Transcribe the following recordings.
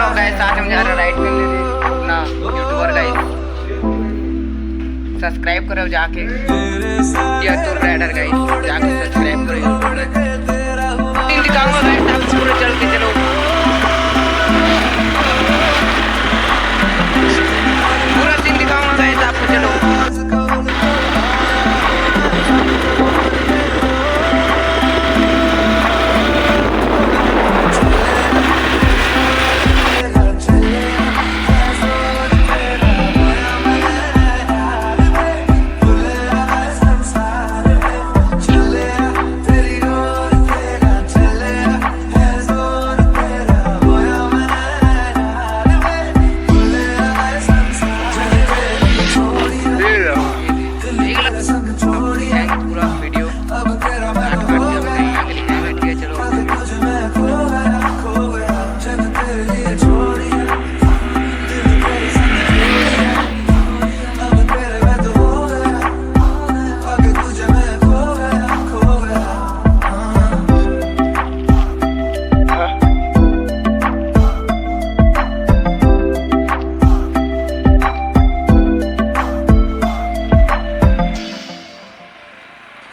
Blog guys, आज हम जा रहे हैं राइड करने अपना यूट्यूबर गाइस। सब्सक्राइब करो जाके, ये तो राइडर गाइस, जाके सब्सक्राइब करो यूट्यूब पे। तीन दिखाऊंगा गाइस, आप पूरा चल के चलो, पूरा सीन दिखाऊंगा गाइस आपको, चलो।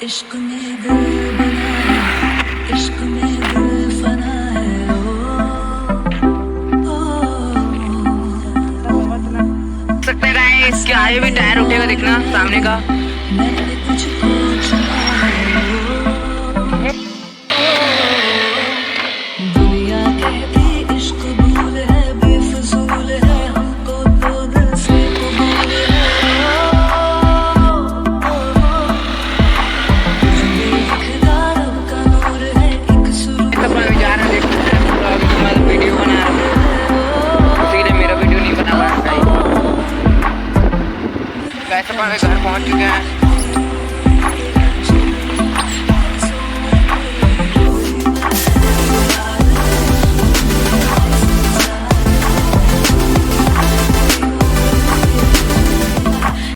इश्क में दिल बना है, इश्क में दिल फना है, सकते गाइस कि आगे भी टायर उठेगा, देखना सामने का। मैंने तुझको चुना है, दुनिया कहती इश्क भूल है, बेफजूल है, हमको तो दिल से कबूल है। घर पहुंच चुके हैं।